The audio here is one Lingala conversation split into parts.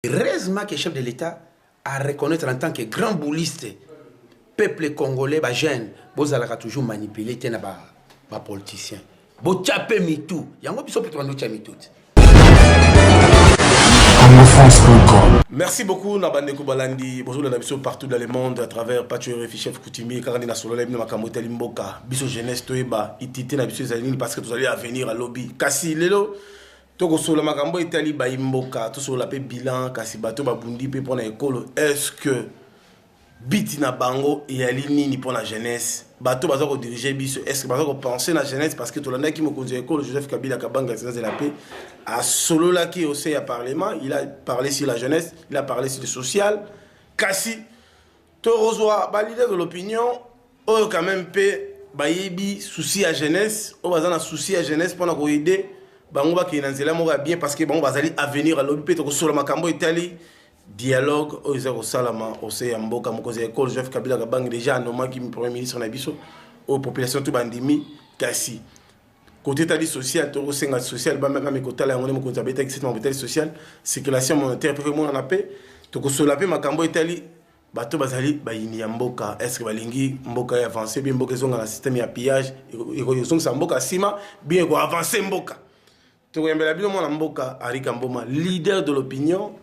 Heureusement que le chef de l'État a reconnaître en tant que grand bouliste, peuple congolais, bah jeune, vous allez toujours manipuler les politiciens. Vous tapez mitou, il y a un peu de mitou. Merci beaucoup Nabandeko Balandi. Bonjour les amis partout dans le monde à travers Patio Chef Coutumier car na solo live na makamota limboka biso jeunesse toeba itité na biso ezalini parce que tous allez à venir à lobby kasi lelo toko solo makambo itali ba imboka to solo pe bilan kasi bato ba bundi pe pona école est-ce que biti na bango et alini ni pour la jeunesse bato bazo ko diriger biso est-ce que bazo ko penser na jeunesse parce que to landa ki mo konzi école Joseph Kabila Kabanga c'est la paix à solo là qui aussi à parlement il a parlé sur la jeunesse il a parlé sur le social kasi to reçoit ba leader de l'opinion oh quand même pe ba yebi souci à jeunesse o bazana souci à jeunesse pour na ko aider bango ba ki nanzela mo bien parce que bango bazali avenir à l'obité to ko solo makambo itali dialogue aux zéro salama au Mboka mokoze école Joseph Kabila Kabanga déjà nommé qui premier ministre na biso aux populations tout bandimi kasi côté tali social to senga social ba même côté là on est mokoza beta exactement côté social circulation monétaire pour moi on a paix to ko solape makambo itali bato bazali ba yini ya mboka est-ce que balingi mboka ya avancer bien mboka zonga na système ya pillage et ko zonga sa mboka sima bien ko avancer mboka to ko yembela bilo mona mboka Arika Mboma leader de l'opinion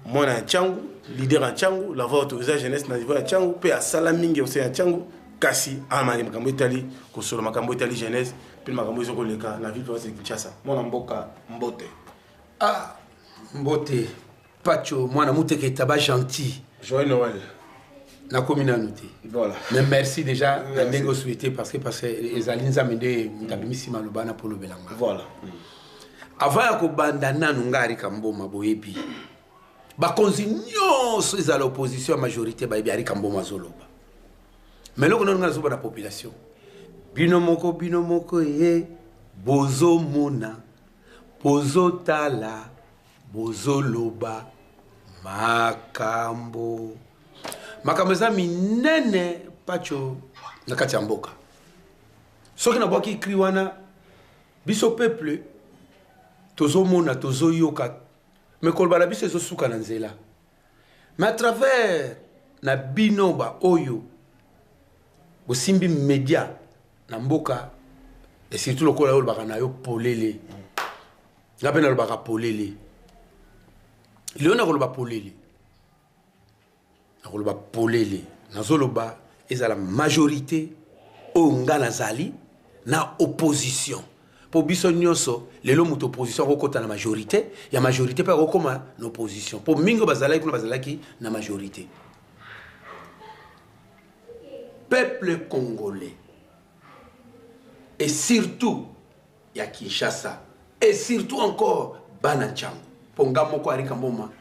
moi na Tchangu leader en Tchangu la voix autorisée jeunesse na niveau ya Tchangu pe à Salamingi aussi ya Tchangu kasi amani makambo itali ko solo makambo itali jeunesse pe makambo izoko leka na ville de Kinshasa moi mboka mbote ah mbote Pacho mwana muteke taba gentil joyeux Noël na communauté voilà mais merci déjà de négocier parce que les alinza mende mutabimisi malobana pour le belanga voilà avant ya ko banda nanu ngari kamboma boyebi bakonzi nyonso eza l'opposition à majorité bayebi ari kamboma zoloba mais loko nanu ngazoba na population bino moko ye bozo mona bozo tala bozo loba makambo eza minene Pacho na kati ya mboka soki na bwaki kri wana biso peuple tozo mona tozo yoka mais kolba na biso ezo suka na nzela mais à travers na bino ba oyo bosimbi média na mboka et surtout lokola oyo baka na yo polele ngape na lobaka polele leo na koloba polele na koloba polele nazoloba ezala majorité oyo nga nazali na opposition pour biso nyonso lelo muto opposition kokota na majorité ya majorité pa kokoma na opposition pour mingo bazalaki kuna bazalaki na majorité peuple congolais et surtout ya Kinshasa et surtout encore bana Tchangu ponga moko Arika Mboma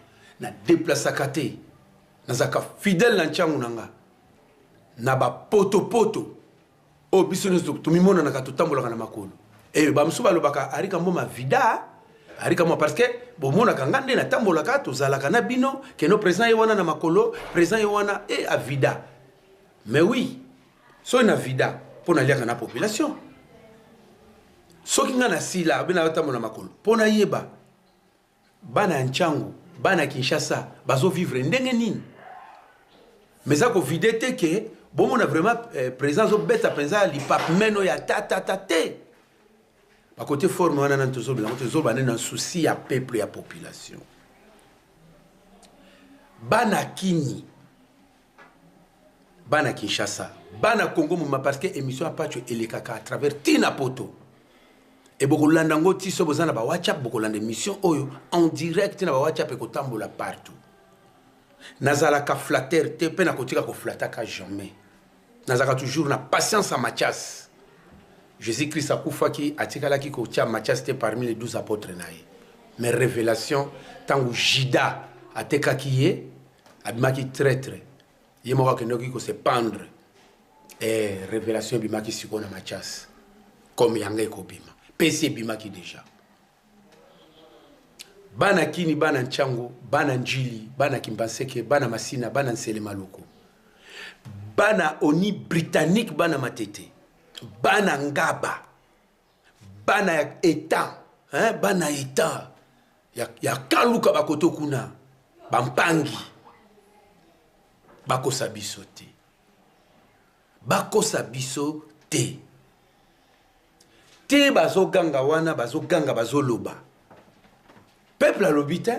na déplacer kate nazaka fidèle na Tchangu nanga na ba poto o biso nyonso tumimona na katotambola na makolo et bamsuba lobaka Arika Mboma vida Arika Mboma parce que bomona kanga nde na tambola ka tozalaka na bino que no président yewana na makolo président yewana et a vida mais oui so na vida pona liaka na population soki nga na sila bina tambola na makolo pona yeba bana Tchangu bana Kinshasa bazo vivre ndenge nini mais ça ko videte que bon on a vraiment présence au beta penza li pap meno ya tata à côté forme on a nan tozo blanc tozo bana nan souci ya peuple ya population bana kini bana Kinshasa bana Congo moma parce que émission a pas elekaka à travers Tina Poto et beaucoup landango ti so bozana ba WhatsApp beaucoup lande émission oyo en direct na ba WhatsApp e ko tambola partout nazala ka flatter te pe na kotika ko flataka jamais nazaka toujours na patience à Mathias Jésus-Christ akufa ki atikala ki ko tia Mathias te parmi les 12 apôtres nae mais révélation tangu Jida ateka ki ye abimaki traître ye mo ka ndoki ko se pendre et révélation bimaki siko na Mathias comme yanga ko bima PC bimaki déjà bana kini bana Tchangu bana Njili bana Kimbaseke bana Masina bana Nsele Maluku bana Oni britannique bana Matete bana Ngaba bana État hein bana État ya kaluka bakoto kuna bampangi bakosa biso te. Bakosa biso te. Te bazoganga wana bazoganga bazoloba. Peuple alobi te,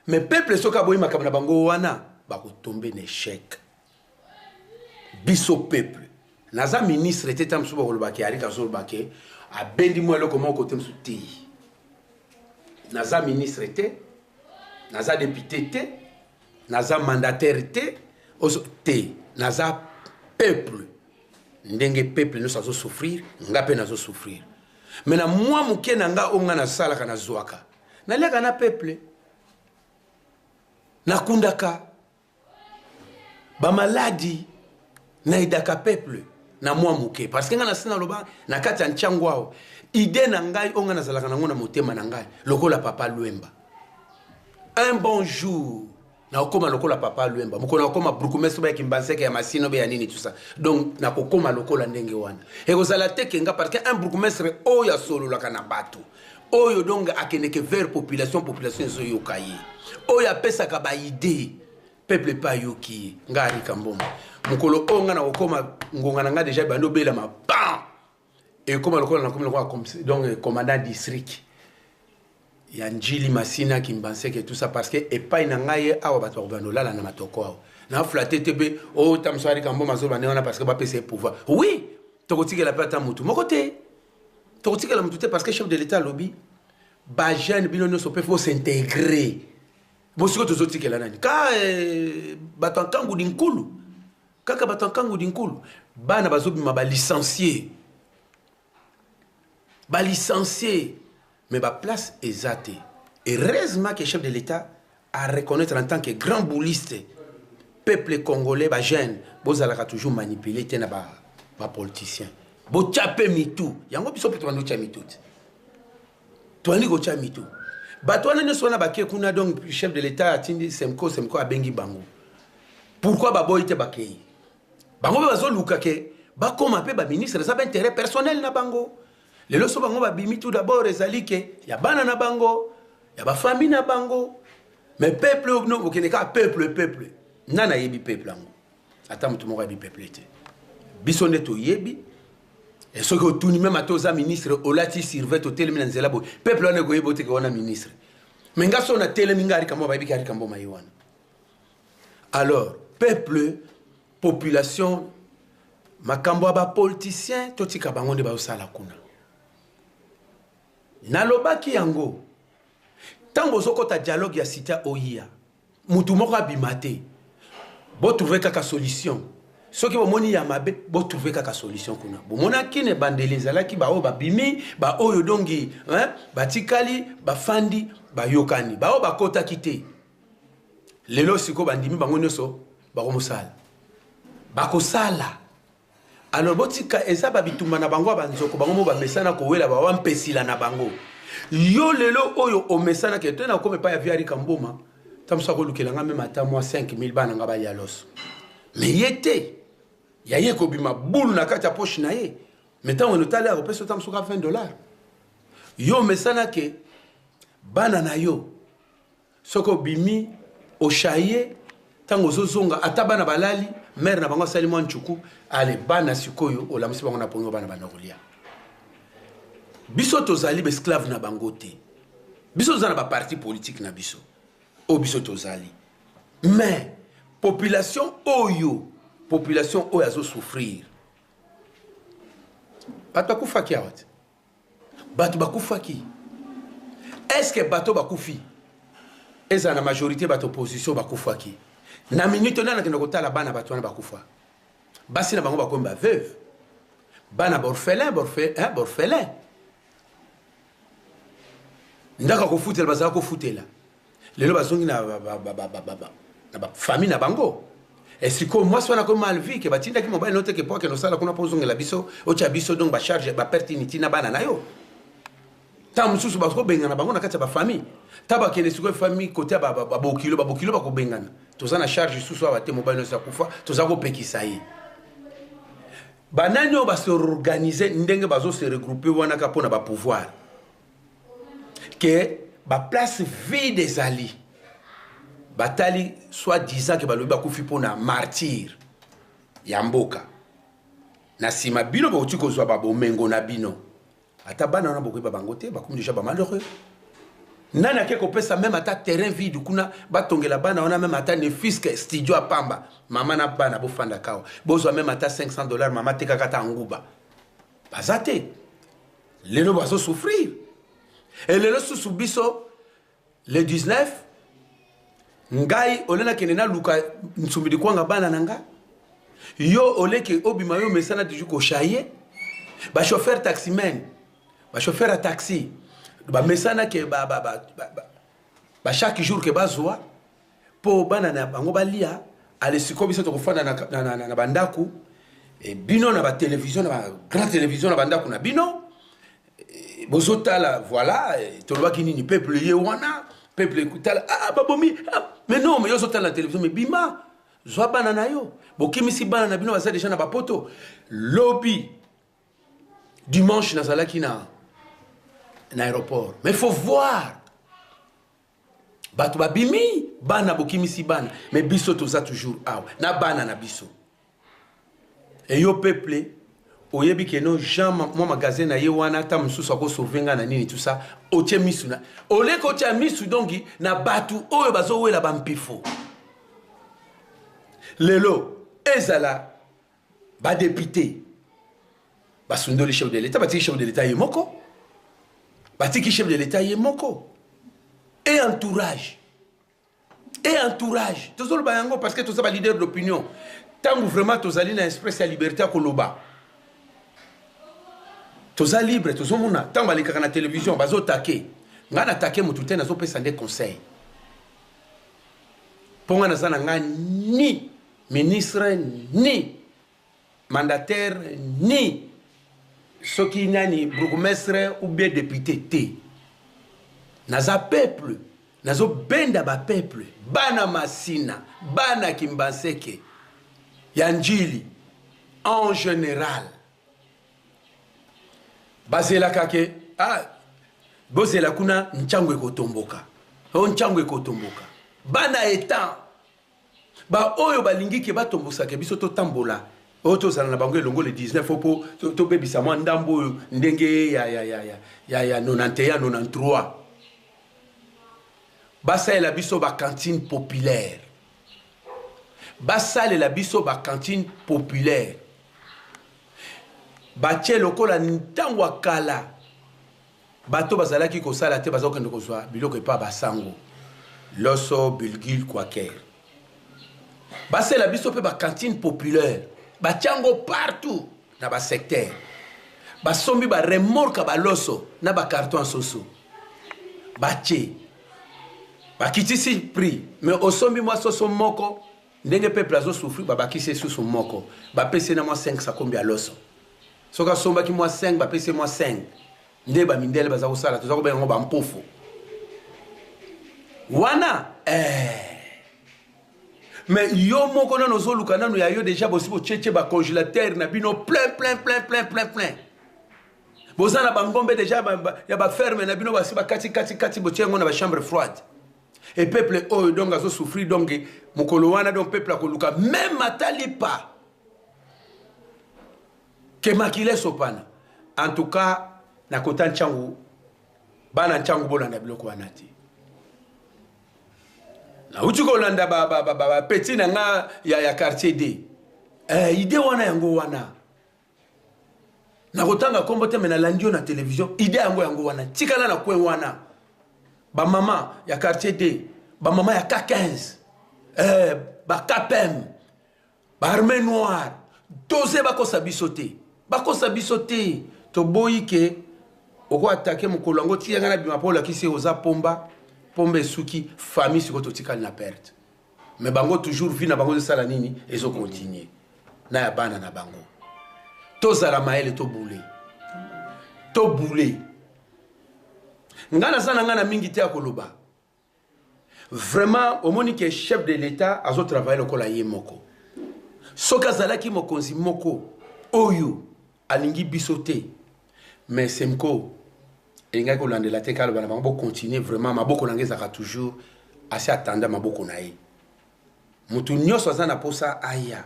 mais peuple soka boyi makambo na bango wana bakotombe na échec. Biso peuple. Naza ministre te tam suba kolobaki arika zolobaki abendi mo eloko mo kote msu te. Naza ministre te, naza député te, naza mandataire te, te, naza peuple. Ndenge peuple nous azo souffrir, nga pe nazo souffrir. Mais na moi muke na nga onga na sala kana zwaka. Na lega na peuple. Na kundaka. Ba maladi na idaka peuple na moi muke parce que nga na sina loba na kati ya nchangwao. Ide na ngai onga na zalaka na ngona motema na ngai lokola papa Luemba. Un bon jour na okoma lokola papa Luemba mukona okoma brukumeso ba kimbanseke ya masino be ya nini tout ça donc na kokoma lokola ndenge wana ekozala teke nga parce que un brukumestre oyo solo kana bato oyo donc akeneke vers population zo yokaye oyo apesa ka ba idée peuple pa yoki ngari kambomba mukolo onga na okoma ngonga nga déjà bando bela ma bam et comme lokola na comme donc commandant district ya njili masina kimbanseke tout ça parce que epai na ngai awa bato banolala na matoko na flatter tebe o tamsari kambo mazo banena parce que ba pese pouvoir oui tokotike la pata mutu mokote tokotike la mutu te parce que chef de l'état lobby ba jeune binono so peut faut s'intégrer bosiko tozotike la nani ka batankangu dinkulu kaka batankangu dinkulu bana bazobima ba licencié mais la place est zatée. Et heureusement que le chef de l'État a reconnaître en tant que grand bouliste, peuple congolais, bah jeune, vous allez toujours manipuler les politiciens. Vous tapez mitou. Il y a un peu de temps que mitou. Toi, vous avez mitou. Bah toi, nous sommes baké kuna donc le chef de l'État a dit semko a bengi bango. Pourquoi babo ite baké? Bango bazo lukake. Ba comme appelé ba ministre, ça a intérêt personnel na bango. Les loso bango ba bimi tout d'abord ezali ke ya bana na bango ya ba famille na bango mais peuple no okeneka peuple nana yebi peuple ango ata mutu moko yebi peuple te biso neto yebi et ce que tuni même atoza ministre olati sirvet hotel mina nzela bo peuple wana go yebote ke wana ministre mais ngaso na tele mingari kamo ba yebi kari kambo mayiwana alors peuple population makambo ba politicien totika bango nde ba osala kuna nalobaki yango tango zokota dialogue ya cité oya mutu moko abimate bo trouver kaka solution soki bomoni ya mabe bo trouver kaka solution kuna bomona kine bandeli zalaki ba o ba bimi ba oyo dongi batikali ba fandi ba yokani ba o ba kota kité lelo siko bandimi bango nyoso ba komosala ba kosala alors botika eza babitumba na bango banzoko bango mo ba mesana ko wela ba wampesila na bango yo lelo oyo o mesana ke tena comme pa ya viari kamboma tamsa ko lukela ngame mata moi 5000 bana ngaba ya los mais yete ya ye ko bima boule na kata poche na ye metan on otala ko peso tamso ka $20 yo mesana ke bana na yo soko bimi o chaye tango zozonga atabana balali mère na bango sali mwan chuku ale bana sikoyo olamisi bango na pongo bana banokolia biso tozali esclave na bango te biso tozana ba parti politique na biso o biso tozali mais population oyo azo souffrir bato bakufaki awat bato bakufaki est-ce que bato bakufi eza na majorité bato opposition bakufaki na minute na nakenda kotala bana bato wana bakufa basi na bango bakomba veuve bana borphelin ndaka kofutela bazala kofutela lelo bazongi na famille na bango esiko moi swana ko mal vie ke batinda ki mobile note ke poke no sala kuna pozongela biso ocha biso donc ba charge ba pertinity na bana na yo tam susu basko bengana bango na kati ba famille taba kene siko famille côté ba bokilo ba ko bengana tozana charge susu ba te mobile no sa kufa tozako pekisa yi banani o ba se organiser ndenge bazo se regrouper wana ka pona ba pouvoir que ba place vide ezali batali soit disant que balobi bakufi pona martyr ya mboka na sima bino bauti kozwa babomengo na bino ata bana wana bokoyeba bango te bakomi déjà bamalheureux nani ake kopesa même ata terrain vide kuna batongela bana wana même ata ne fiske studio apamba mama na bana bofanda kawa bozwa même ata $500 mama tekaka ata nguba baza te lelo bazo souffrir et lelo susu biso le 19 ngai olena kene na luka nsumidi kwanga bana nanga yo oleke obima yo mesana tiju ko chaye ba chauffeur taximan ba chauffeur à taxi ba mesana ke ba chaque jour ke bazwa po bana na bango balia ale siko biso to kofanda na bandaku e bino na ba télévision na ba grande télévision na bandaku na bino bozotala voilà to loba kinini peuple ye wana peuple écoutala ah babomi mais non mais yo zotala la télévision mais bima zwa bana na yo bokimisi bana na bino baza déjà na bapoto lobby dimanche nazalaki na aéroport mais faut voir bato babimi bana bokimisi bana mais biso toza toujours awa na bana na biso et yo peuple oyebi ke no Jean mo magasin na ye wana ta mususu ko sauvenga na nini tout ça otie misu na ole ko tia misu dongi na batu oyo bazo wela bampifo lelo ezala ba député basundoli chef de l'état batiki chef de l'état yemoko batiki chef de l'état yemoko et entourage tozolo bayango parce que tout ça ba leader d'opinion tangu vraiment tozali na express ya liberté koloba toza libre tozomona tango balikaka na télévision bazotake nga natake mutu te nazopesa nde conseil mpo nga naza na nga ni ministre ni mandataire ni soki nani bourgmestre ou bien député te naza peuple nazobenda bapeuple bana masina bana kimbanseke ya njili en général bazelaka ke bozela kuna nchango ekotomboka nchango ekotomboka bana etan ba oyo balingi ke batombosa ke biso totambola oyo tozala na bango elongo le 19 opo tobebisa mwa ndambo oyo ndenge ya 91 93 basalela biso bakantine populaire basalela biso bakantine populaire batie lokola ntango akala bato bazalaki kosala te bazokende kozwa biloko epa basango loso bilgil kwaker basala biso pe bakantine populaire batiango partout na basecteur basombi baremorka baloso na bakarton soso batie bakitisi prix mais osombi mwa soso moko ndenge peuple azosouffrir babakisi susu moko bapesi na mwa 5 sakombi ya loso soka somba ki mwa 5 bapesi mwa 5 nde bamindele baza kosala toza kobenga ngo bampofu wana mais yo moko nano ozoluka nano ya yo déjà bosi bocheche bacongélateur na bino plein boza na bangombe déjà ya baferme na bino basi bakati botie yango na bachambre froide et peuple oyo donc azosouffrir donc mokolo wana donc peuple akoluka même atalipa ke makile sopana en tout cas na kota nchangu bana nchangu bolanda biloko wana te na uti kolanda ba petit na nga ya quartier D idée wana yango wana na kotanga kombo te mena landio na télévision idée yango wana tikala na kwen wana ba mama ya quartier D ba mama ya K15 ba KPM ba armée noire dosé bakosa bisote to boyi ke oko attaquer mokolo yango tianga na bima pola kisi oza pombe suki famille siko to tikali na perte mais bango toujours vie na bango sala nini ezo continuer na ya bana na bango to zala maele to boulé ngana sana ngana mingi te akoloba vraiment omoni ke chef de l'état azo travailler lokola ye moko soka zalaki mokonzi moko oyo alingi biso te mais semko elinga ko landela te kala bana bango continuer vraiment maboko nangeza ka toujours assez attendre maboko na ye mutu nyoso azana posa aya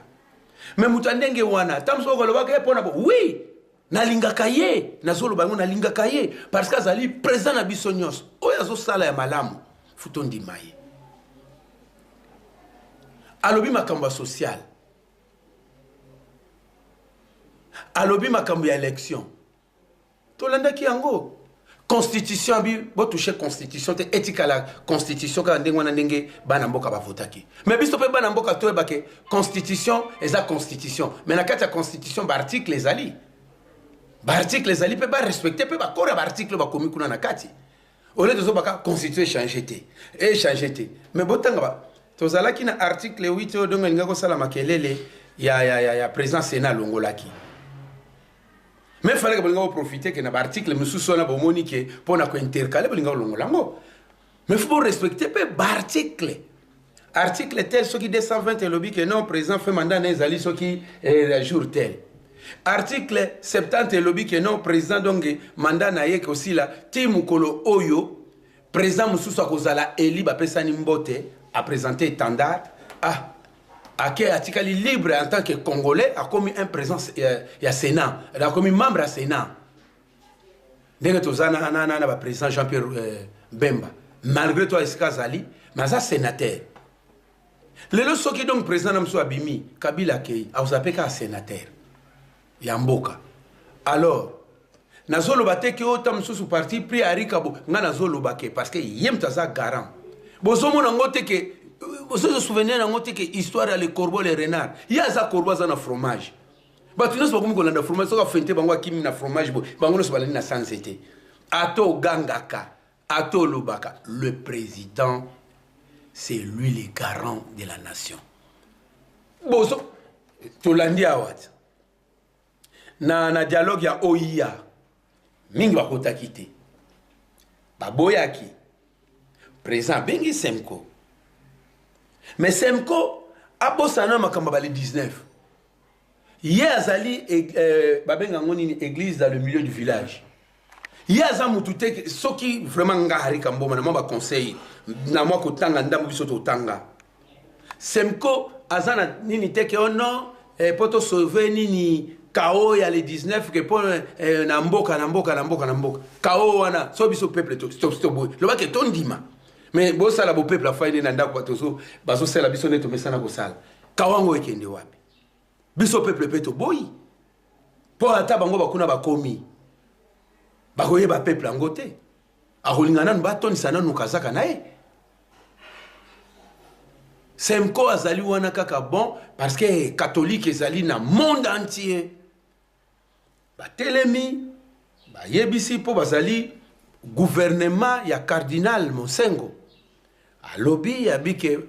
mais mutu ndenge wana tamso ko lobaka pona bo oui nalingaka ye nazoloba ngo nalingaka ye parce que azali président na biso nyonso oyo azosala ya malamu futo ndima ye alobi makambo social alobi makambo ya élection tolandaki yango constitution bi bo toucher constitution te éthique la constitution ka ndenge wana ndenge bana mboka bavotaki mais biso pe bana mboka to ebake constitution eza constitution mais na kati ya constitution ba article ezali pe ba respecter pe ba kora ba article ba komi kuna na kati ole tozo baka constituer changer te mais botanga ba tozalaki na article 8 odonga linga ko sala makelele ya président sénat longolaki mais il fallait que vous profitiez que l'article me sous-sona bomonique pour intercaler pour longolango mais il faut respecter peu l'article article tel ce qui 220 et lobby que non président fait mandat les alliés ce qui est jour tel article 70 et lobby que non président donc mandat na yek aussi là timukolo oyo président mususu akozala eli ba pesa ni mbote a présenter standard Atikali libre en tant que Congolais a commis un présence à Sénat, il a commis membre à Sénat. Dès que tu as le président Jean-Pierre Bemba, malgré toi, Zali, mais ça sénateur. Le lorsque qui donc président Namso Abimi, Kabila Kei, a usapé qu'un sénateur. Yamboka. Alors, Nazolo bate que autant sous parti pris à Rikabo, Nazolo bake parce que yem taza garant. Bozomo nangote que vous vous souvenez que l'histoire a les corbeaux les renards. Il y a ça corbeaux dans le fromage. Bah tu ne sais pas comment on a le fromage. Ça va faire un peu de fromage. Bah on ne sait pas la sans été. Ato Gangaka, Ato Lubaka, le président, c'est lui le garant de la nation. Bozo, tu l'as dit à what? Na dialogue ya OIA, mingi bakota kite. Baboyaki, président Bengi Semko. Mais Semko a bossé à Makambabali 19. Hier, Azali, église dans le milieu du village. Hier, Azamoutoute, ce qui vraiment ngahari kambo, na mamba conseil, na mwa kotanga ndamu bisoto tanga. Semko, Azana nini teke ono, poto sauver nini kao ya le 19 que pour namboka. Kao wana, so biso peuple stop. Le bak est ondima. Mais bon ça la beau peuple a fait nanda kwa tozo baso sala biso neto mesana ko sala kawango ekende wapi biso peuple peto boy po ata bango bakuna bakomi bakoye ba peuple angote akolingana mbatoni sana nukazaka nae Semko azali wana kaka bon parce que catholique ezali na monde entier ba telemi ba yebisi po bazali gouvernement ya cardinal Monsengo alobi abike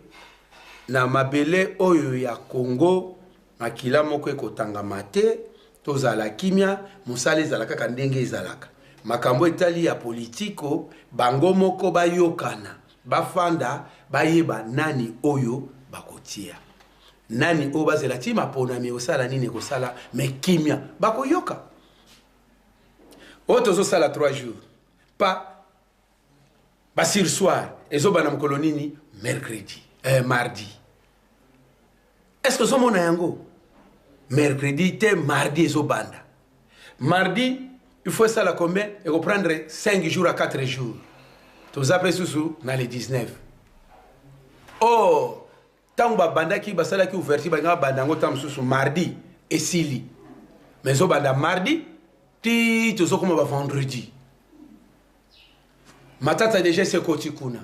na mabele oyo ya Congo makila moko ekotangama te tozala kimia musale ezalaka kaka ndenge ezalaka makambo etali ya politiko bango moko bayokana bafanda bayeba nani oyo bakotia nani oyo bazela ti maponami osala nini ekosala me kimia bakoyoka oyo tozosala 3 jours pas basir soir et zo bana mkolonini mardi est-ce que zo mona yango mercredi te mardi zo banda mardi il faut ça la combien et reprendre 5 jours à 4 jours tous après sous dans les 19 oh tamba banda ki basala ki ouverture banga banda ngo tam sous mardi et sili mais zo banda mardi ti to zo comme ba vendredi matata déjà c'est koti kuna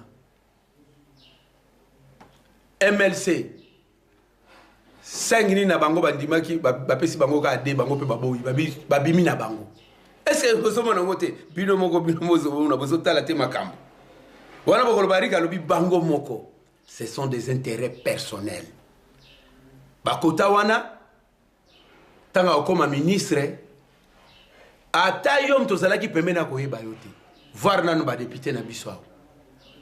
MLC 5 ni na bango bandimaki bapesi bango ka de bango pe baboyi babimi na bango est-ce que vous sommes en côté bino moko na bozo tala te makambo wana bokolo barika lobi bango moko ce sont des intérêts personnels bakota wana tanga okoma ministre ata yom tozalaki pembena koyeba yote voir nanu ba député na biso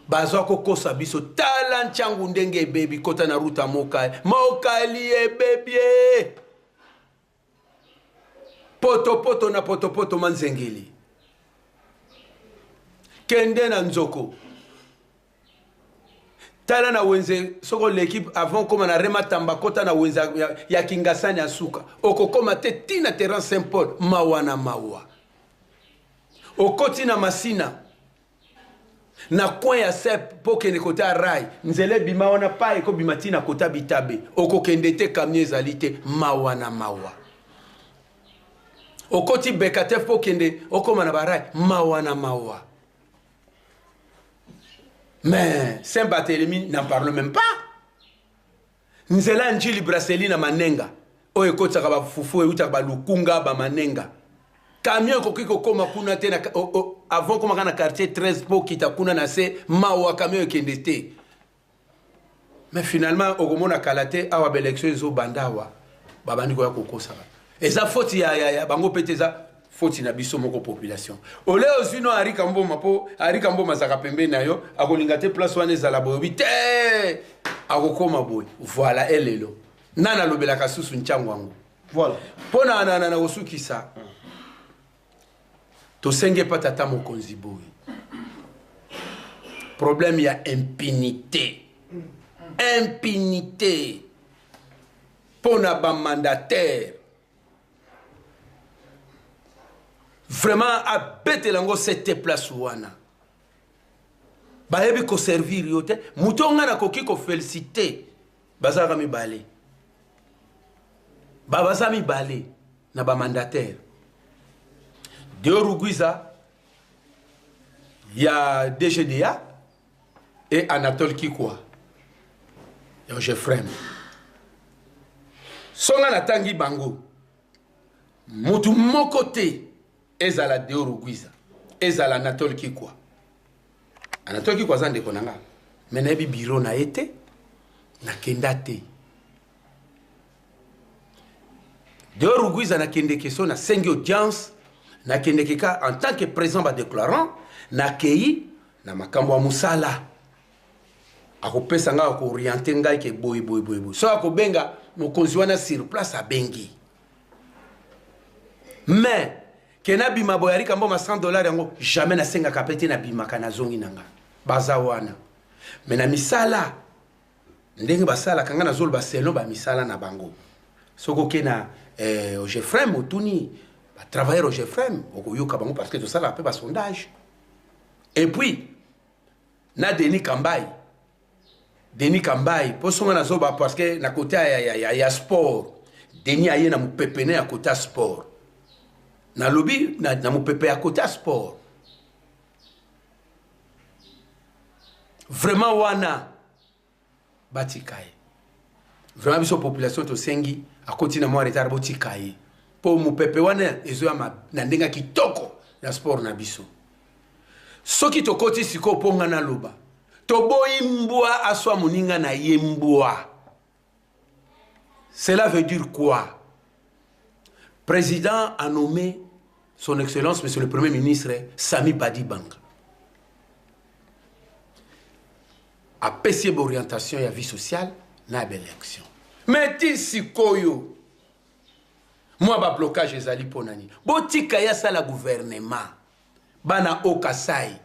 bazwa kokosa biso tala nchangu ndenge bebi kota na ruta mokali ebebie poto na poto manzengeli kende na nzoko tala na wenze soko l'équipe avant comme na rema tamba kota na wenze ya kingasani asuka okokoma te tina terrain Saint-Paul mawana mawa okoti na masina na coin ya sep po kende kota rai nzele bima wana pa eko bima tina kota bitabe okokende te camion ezali te mawana mawa okoti bekate po kende okoma na barai mawana mawa. Mais Saint-Barthélemy n'en parle même pas. Nzela njili braseli na manenga. O ekota ka ba fufu e uta ba lukunga ba manenga. Camion kokiko koma kuna te na avant koma kana quartier 13 po kita kuna na se mawa camion ekende te. Mais finalement okomona kalate awa belection zo bandawa. Babandi ko ya kokosa. Eza faute ya bango peteza faute na biso moko population. Ole osino arika mboma po arika mboma zaka pembe na yo akolinga te place wana ezala bobi te akokoma boy. Voilà elelo. Nana lobela kasusu nchangu wangu. Voilà. Pona na osukisa. To senge patata mokonzi boy. Problème ya impunité. Impunité. Pona ba mandataire. Vraiment à bête lango cette place wana bayebi ko servir yote mutonga na koki ko féliciter bazaka mi balé babaza mi balé na ba mandataire de Rugwiza ya DGDA et Anatole Kikwa et Jeffrem songa na tangi bango mutu mokote ezala de Rugwiza ezala Anatole Kikwa Anatole Kikwa zande konanga menebi biro na ete na kendate de Rugwiza na kende keso na 5 audience na kende keka en tant que président ba déclarant na kei na makambo ya musala akopesa nga ko orienter ngai ke boy so akobenga mokonzi wana sur place abengi mais kena bima boyari kambo ma $100 yango jamais na senga kapete na bima kana zongi nanga baza wana mena misala ndenge basala kanga na zolo baselo ba misala na bango soko kena Jeffrem otuni ba travailler Jeffrem okoyoka bango parce que tout ça là pe ba sondage et puis na Denis Kambai posonga na zoba parce que na côté ya sport Denis aye na mupepene ya côté sport na lobby na mupepe à côté sport vraiment wana batikaye vraiment biso population to sengi à côté na moi retard botikaye po mupepe wana ezo ya na ndenga kitoko na sport na biso soki to koti siko ponga na loba to boyimbwa aswa muninga na yembwa cela veut dire quoi? Président a nommé son excellence, monsieur le premier ministre, Sami Badibanga. A PCB orientation et à vie sociale, na élection. Mais si koyo, moi ba blocage ezali ponani. Botika ya sala gouvernement, bana okasai,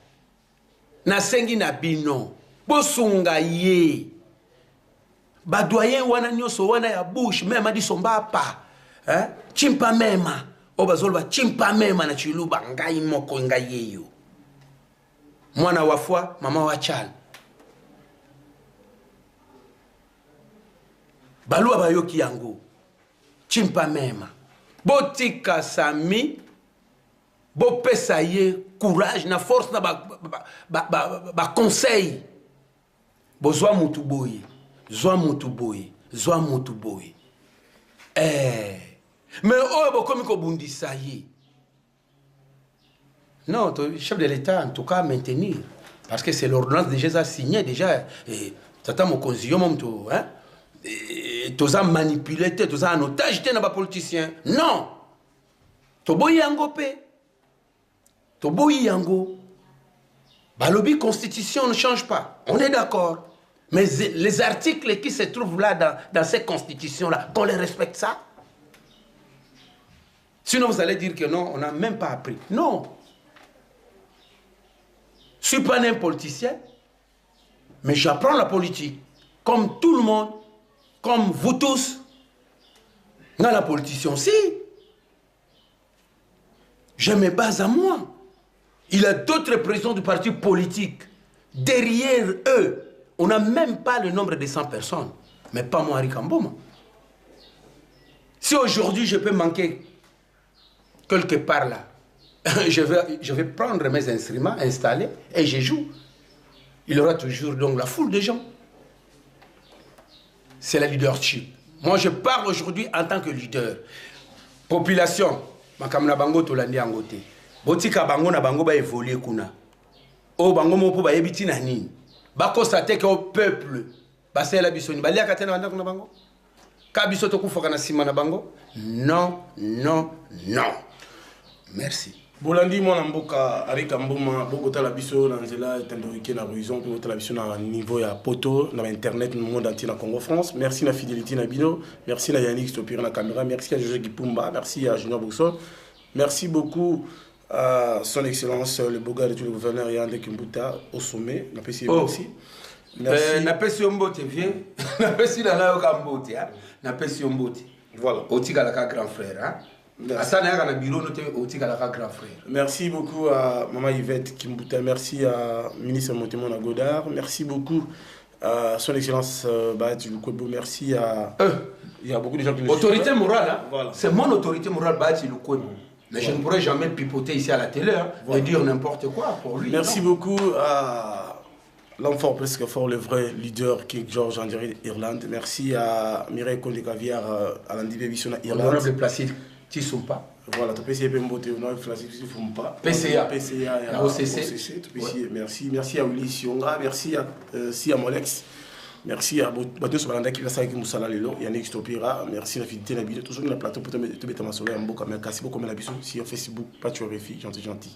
na sengi na bino, bosunga ye, ba doyen wana nyoso wana ya Bush, même a dit son papa. Chimpa mema obazolba chimpa mema na chiluba ngai moko ngai yeyo mwana wafwa mama wa chal balua bayoki yango chimpa mema botika Sami bopesa ye courage na force na ba conseil bozwa mutu boye zwa mutu boye mais oh, comme bundisa ye. Non, le chef de l'État, en tout cas, maintenir. Parce que c'est l'ordonnance déjà signée, déjà. Et tata mon conseiller, mon tout, hein. Tu as manipulé, tu as en otage, tu n'as politicien. Non. Tu as yango pe. Tu as yango. Balobi constitution ne change pas. On est d'accord. Mais les articles qui se trouvent là dans ces constitutions-là, qu'on les respecte ça. Sinon, vous allez dire que non, on n'a même pas appris. Non. Je ne suis pas un politicien, mais j'apprends la politique. Comme tout le monde, comme vous tous. Dans la politique aussi, je me base à moi. Il y a d'autres présidents du parti politique. Derrière eux, on n'a même pas le nombre de 100 personnes. Mais pas moi, Henri Kamboma. Si aujourd'hui je peux manquer quelque part là, je vais prendre mes instruments, installer et je joue. Il y aura toujours donc la foule de gens. C'est la leadership. Moi je parle aujourd'hui en tant que leader. Population, makamna bango tolandi angote. Botika bango na bango ba évoluer kuna. O bango mopo ba yebiti na nini. Ba constater que au peuple ba sela bisoni ba lia katena banda kuna bango. Ka biso to kufoka na sima na bango. Non, non, non. Merci. Bolandi mon mboka Henri Kamboma bokota la biso na nzela tendorike na horizon pour la biso na niveau ya poto na internet no monde entier na Congo France. Merci na fidélité na bino, merci na Yannick Stopir na caméra, merci à José Gipumba, merci à Junior Boxon. Merci beaucoup à son excellence le beau gars de tout le gouverneur Yandé Kimbuta au sommet, na PC aussi. Merci. Na PC Mbote viens. Na PC na la Kambote hein. Na PC Mbote. Voilà, Otika la grand frère hein. Merci beaucoup à Maman Yvette Kimbuta, merci à ministre Montemon Godard, merci beaucoup à son excellence Bahati Lukwebo, merci à... Il y a beaucoup de gens qui nous autorité morale, hein? Voilà. C'est mon autorité morale Bahati Lukwebo. Mais je ne pourrais jamais pipoter ici à la télé hein, et dire n'importe quoi pour lui. Merci beaucoup à l'homme fort, presque fort, le vrai leader King George André Irlande. Merci à Mireille Condé Caviar à l'Andibé Bissona Irlande. Honorable Placide Tissoupa. Voilà, tu peux essayer de monter au nom de Placide Tissoupa. PCA et OCC. Merci à Willy Sionga, merci à Molex. Merci à Bateau Sobalanda qui va s'arrêter Moussala Lelo, Yannick Stopira, merci à la fidélité, la vidéo, toujours sur la plateforme pour te mettre ma soleil en boca, merci beaucoup, comme la bisou, sur Facebook, pas tu refis, gentil.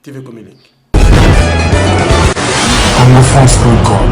TV comme